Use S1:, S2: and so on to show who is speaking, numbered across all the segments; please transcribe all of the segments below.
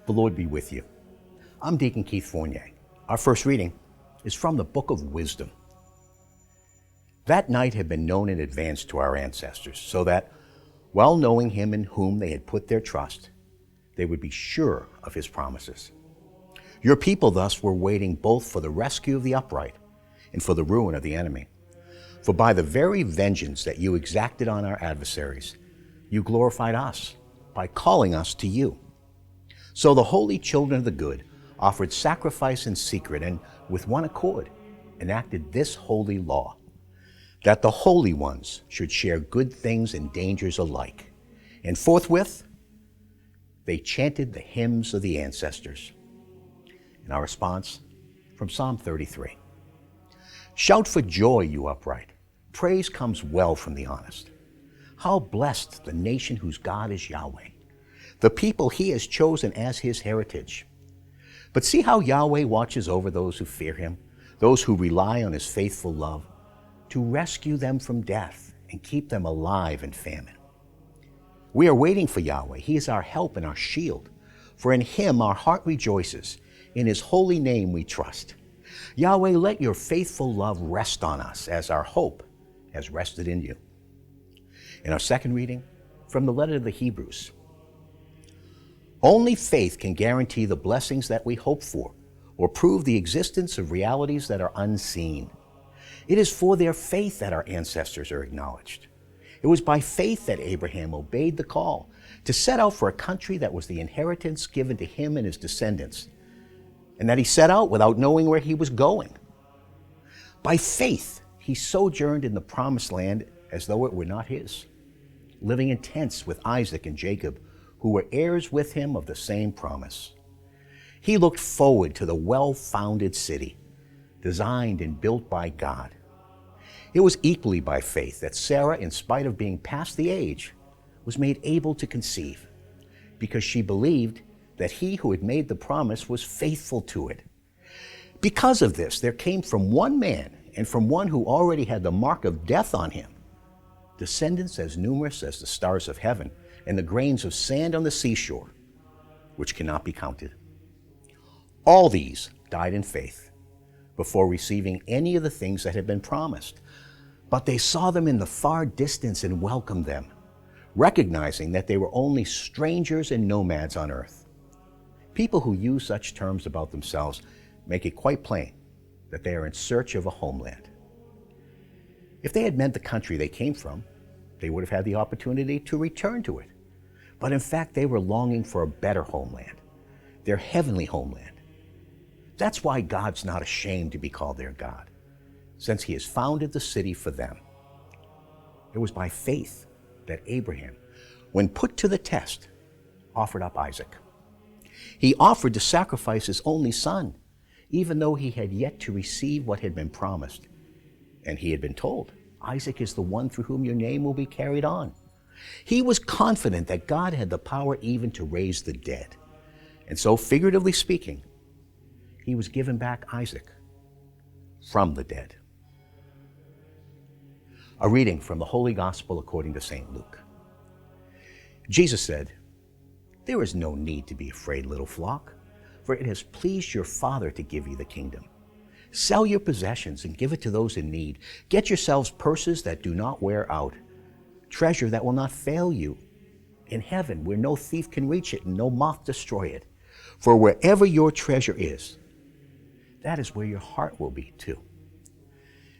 S1: The Lord be with you. I'm Deacon Keith Fournier. Our first reading is from the Book of Wisdom. That night had been known in advance to our ancestors, so that, well knowing him in whom they had put their trust, they would be sure of his promises. Your people thus were waiting both for the rescue of the upright and for the ruin of the enemy. For by the very vengeance that you exacted on our adversaries, you glorified us by calling us to you. So the holy children of the good offered sacrifice in secret and with one accord enacted this holy law, that the holy ones should share good things and dangers alike. And forthwith, they chanted the hymns of the ancestors. And our response from Psalm 33. Shout for joy, you upright. Praise comes well from the honest. How blessed the nation whose God is Yahweh, the people he has chosen as his heritage. But see how Yahweh watches over those who fear him, those who rely on his faithful love, to rescue them from death and keep them alive in famine. We are waiting for Yahweh. He is our help and our shield. For in him our heart rejoices. In his holy name we trust. Yahweh, let your faithful love rest on us as our hope has rested in you. In our second reading, from the letter to the Hebrews. Only faith can guarantee the blessings that we hope for or prove the existence of realities that are unseen. It is for their faith that our ancestors are acknowledged. It was by faith that Abraham obeyed the call to set out for a country that was the inheritance given to him and his descendants, and that he set out without knowing where he was going. By faith, he sojourned in the promised land as though it were not his, living in tents with Isaac and Jacob, who were heirs with him of the same promise. He looked forward to the well-founded city, designed and built by God. It was equally by faith that Sarah, in spite of being past the age, was made able to conceive, because she believed that he who had made the promise was faithful to it. Because of this, there came from one man, and from one who already had the mark of death on him, descendants as numerous as the stars of heaven and the grains of sand on the seashore, which cannot be counted. All these died in faith before receiving any of the things that had been promised, but they saw them in the far distance and welcomed them, recognizing that they were only strangers and nomads on earth. People who use such terms about themselves make it quite plain that they are in search of a homeland. If they had meant the country they came from, they would have had the opportunity to return to it. But in fact, they were longing for a better homeland, their heavenly homeland. That's why God's not ashamed to be called their God, since he has founded the city for them. It was by faith that Abraham, when put to the test, offered up Isaac. He offered to sacrifice his only son, even though he had yet to receive what had been promised. And he had been told, Isaac is the one through whom your name will be carried on. He was confident that God had the power even to raise the dead. And so, figuratively speaking, he was given back Isaac from the dead. A reading from the Holy Gospel according to St. Luke. Jesus said, There is no need to be afraid, little flock, for it has pleased your Father to give you the kingdom. Sell your possessions and give it to those in need. Get yourselves purses that do not wear out, treasure that will not fail you in heaven, where no thief can reach it and no moth destroy it. For wherever your treasure is, that is where your heart will be too.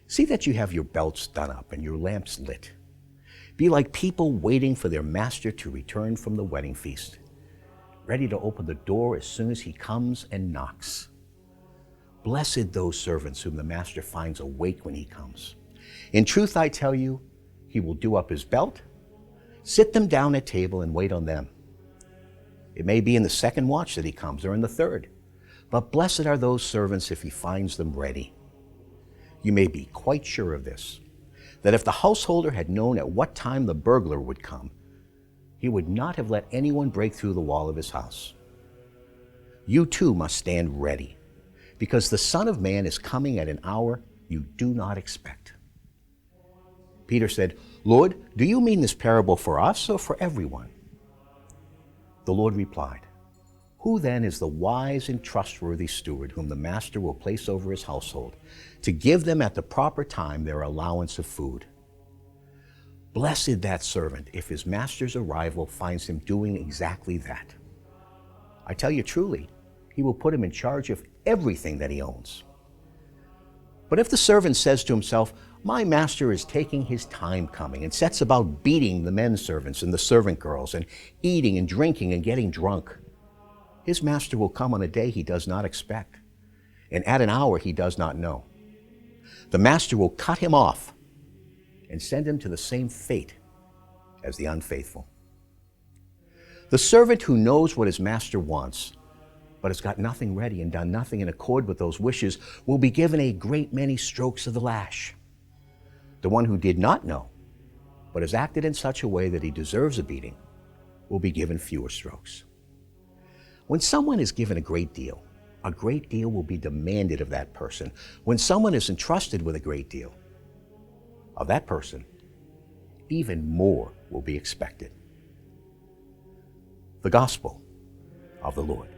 S1: See that you have your belts done up and your lamps lit. Be like people waiting for their master to return from the wedding feast, ready to open the door as soon as he comes and knocks. Blessed those servants whom the master finds awake when he comes. In truth, I tell you, he will do up his belt, sit them down at table, and wait on them. It may be in the second watch that he comes, or in the third, but blessed are those servants if he finds them ready. You may be quite sure of this, that if the householder had known at what time the burglar would come, he would not have let anyone break through the wall of his house. You too must stand ready, because the Son of Man is coming at an hour you do not expect. Peter said, Lord, do you mean this parable for us or for everyone? The Lord replied, Who then is the wise and trustworthy steward whom the master will place over his household to give them at the proper time their allowance of food? Blessed that servant if his master's arrival finds him doing exactly that. I tell you truly, he will put him in charge of everything that he owns. But if the servant says to himself, my master is taking his time coming, and sets about beating the men servants and the servant girls, and eating and drinking and getting drunk, his master will come on a day he does not expect, and at an hour he does not know. The master will cut him off and send him to the same fate as the unfaithful. The servant who knows what his master wants, but has got nothing ready and done nothing in accord with those wishes, will be given a great many strokes of the lash. The one who did not know, but has acted in such a way that he deserves a beating, will be given fewer strokes. When someone is given a great deal will be demanded of that person. When someone is entrusted with a great deal, of that person, even more will be expected. The Gospel of the Lord.